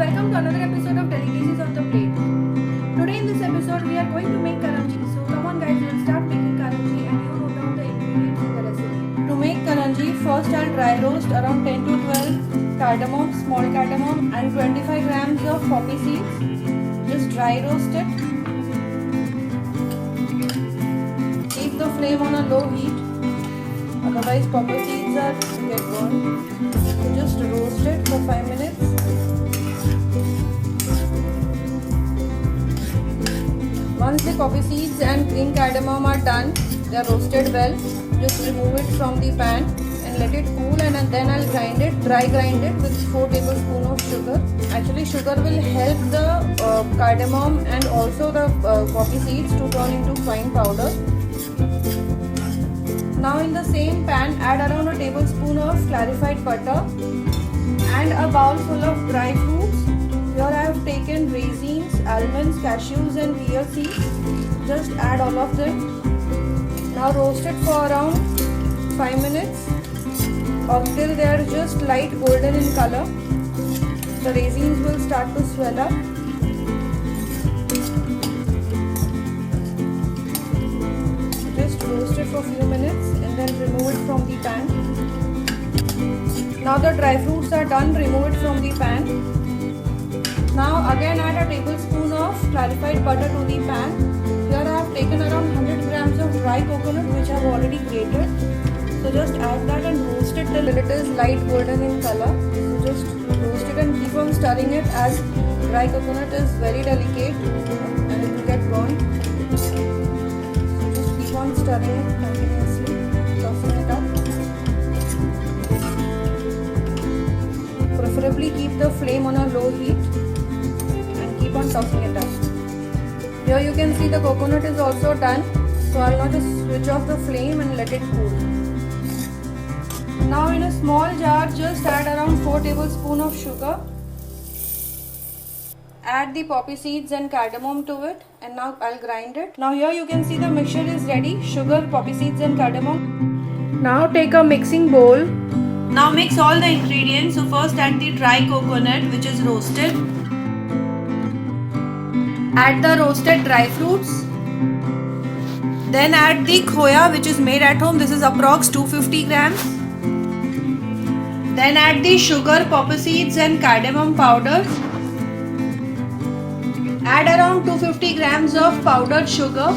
welcome to another episode of Delicacies on the Plate. Today in this episode we are going to make karanji. So come on guys, we'll start making karanji and you note down the ingredients in the recipe. To make karanji, first I'll dry roast around 10 to 12 cardamom, small cardamom and 25 grams of poppy seeds. Just dry roast it. Keep the flame on a low heat. Otherwise poppy seeds are get burned. So just roast it for 5 minutes. Once the poppy seeds and green cardamom are done, they are roasted well, just remove it from the pan and let it cool, and then I'll grind it, dry grind it with 4 tablespoons of sugar. Actually sugar will help the cardamom and also the poppy seeds to turn into fine powder. Now in the same pan add around a tablespoon of clarified butter and a bowl full of dry fruits. Here I have taken raisins, almonds, cashews and pear seeds. Just add all of them. Now roast it for around 5 minutes or till they are just light golden in color. The raisins will start to swell up. Just roast it for a few minutes and then remove it from the pan. Now the dry fruits are done, remove it from the pan. Now again add a tablespoon of clarified butter to the pan. Here I have taken around 100 grams of dry coconut which I have already grated. So just add that and roast it till it is light golden in color. So just roast it and keep on stirring it as dry coconut is very delicate and it will get burned. So just keep on stirring it continuously, tossing it up. Preferably keep the flame on a low heat. Keep on tossing it up. Here you can see the coconut is also done. So I'll now just switch off the flame and let it cool. Now in a small jar just add around 4 tablespoons of sugar. Add the poppy seeds and cardamom to it and now I'll grind it. Now here you can see the mixture is ready. Sugar, poppy seeds and cardamom. Now take a mixing bowl. Now mix all the ingredients. So first add the dry coconut which is roasted. Add the roasted dry fruits. Then add the khoya which is made at home. This is approx 250 grams. Then add the sugar, poppy seeds and cardamom powder. Add around 250 grams of powdered sugar.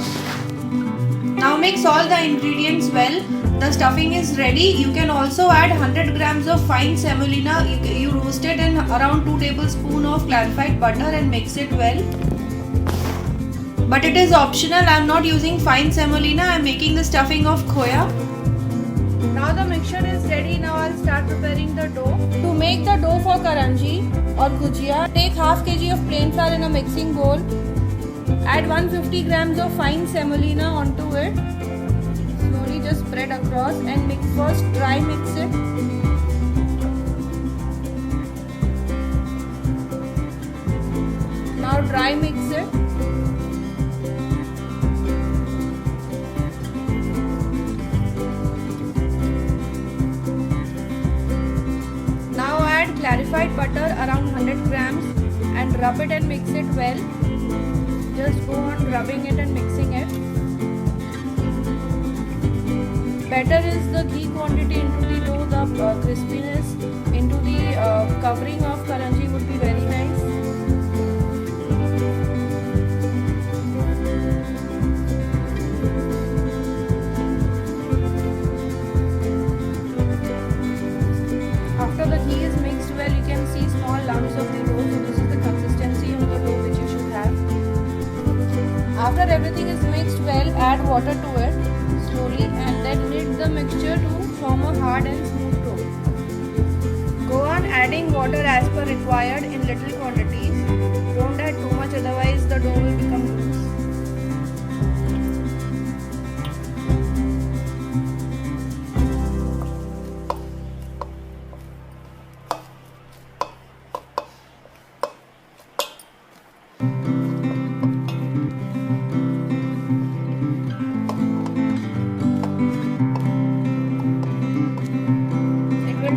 Now mix all the ingredients well. The stuffing is ready. You can also add 100 grams of fine semolina. You roast it in around 2 tablespoons of clarified butter and mix it well. But it is optional. I am not using fine semolina. I am making the stuffing of khoya. Now the mixture is ready. Now I will start preparing the dough. To make the dough for karanji or gujia, take half kg of plain flour in a mixing bowl. Add 150 grams of fine semolina onto it. Slowly just spread across and mix. First dry mix it. Now dry mix it. Clarified butter around 100 grams and rub it and mix it well. Just go on rubbing it and mixing it. Better is the ghee quantity into the dough, the crispiness into the covering of karanji would be very nice. After the ghee is mixed well, you can see small lumps of the dough. So this is the consistency of the dough which you should have. After everything is mixed well, add water to it slowly and then knead the mixture to form a hard and smooth dough. Go on adding water as per required in little quantities. Don't add too much, otherwise the dough will become loose.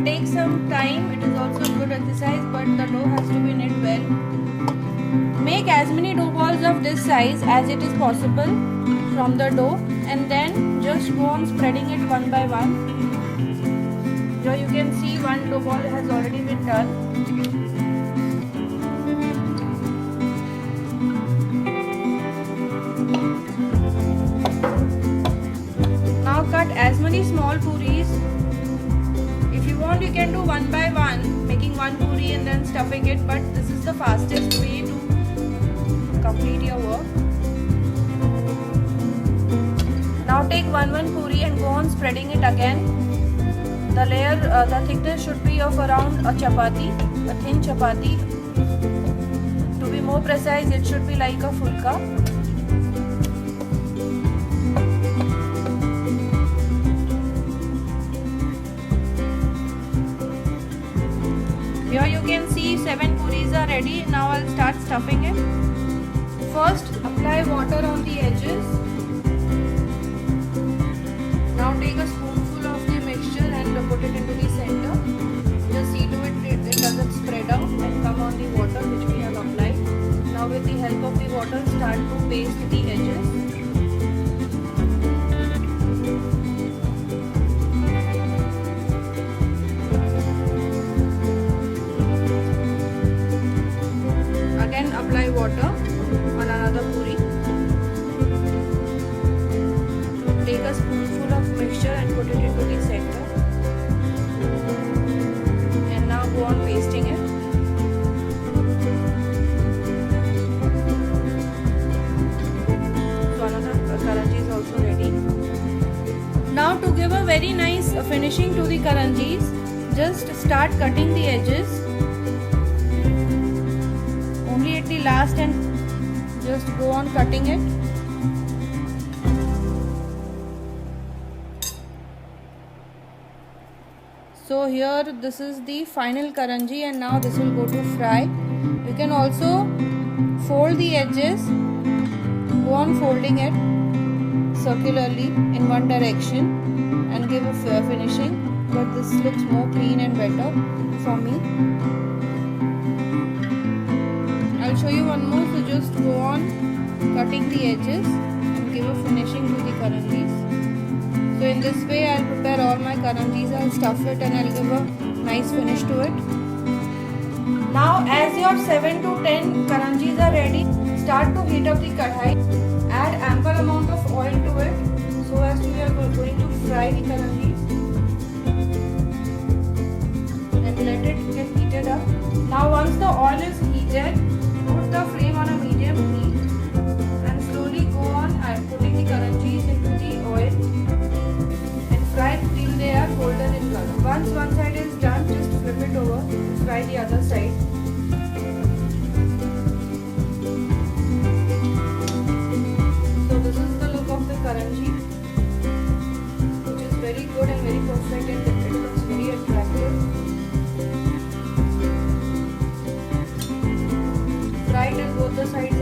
Take some time. It is also a good exercise, but the dough has to be knit well. many dough balls of this size as it is possible from the dough, and then just go on spreading it one by one. Here you can see one dough ball has already been done. Now cut as many small puris. If you want, you can do one by one, making one puri and then stuffing it, but this is the fastest way to complete your work. Now take one puri and go on spreading it again. The layer, the thickness should be of around a chapati, a thin chapati. To be more precise, it should be like a fulka. Here you can see 7 puris are ready. Now I'll start stuffing it. First, apply water on the edges. Now take a spoonful of the mixture and put it into the center. Just see to it doesn't spread out and come on the water which we have applied. Now with the help of the water, start to paste the edges. Again apply water on another puri. Take a spoonful of mixture and put it into the center. And now go on pasting it. So another karanji is also ready. Now to give a very nice finishing to the karanjis, just start cutting the edges. Only at the last and just go on cutting it. So here this is the final karanji, and now this will go to fry. You can also fold the edges, go on folding it circularly in one direction and give a finishing, but this looks more clean and better for me. I'll show you one more, so just go on cutting the edges and give a finishing to the karanjis. So in this way I'll prepare all my karanjis, I'll stuff it and I'll give a nice finish to it. Now as your 7 to 10 karanjis are ready, start to heat up the kadhai. Add ample amount of oil to it so as we are going to fry the karanjis. And let it get heated up. Now once the oil is heated, put the flame on a medium heat and slowly go on putting the karanjis into the oil. Fry till they are golden in color. Once one side is done, just flip it over and fry the other side. So this is the look of the karanji, which is very good and very perfect, and it looks very attractive. Fry till both the sides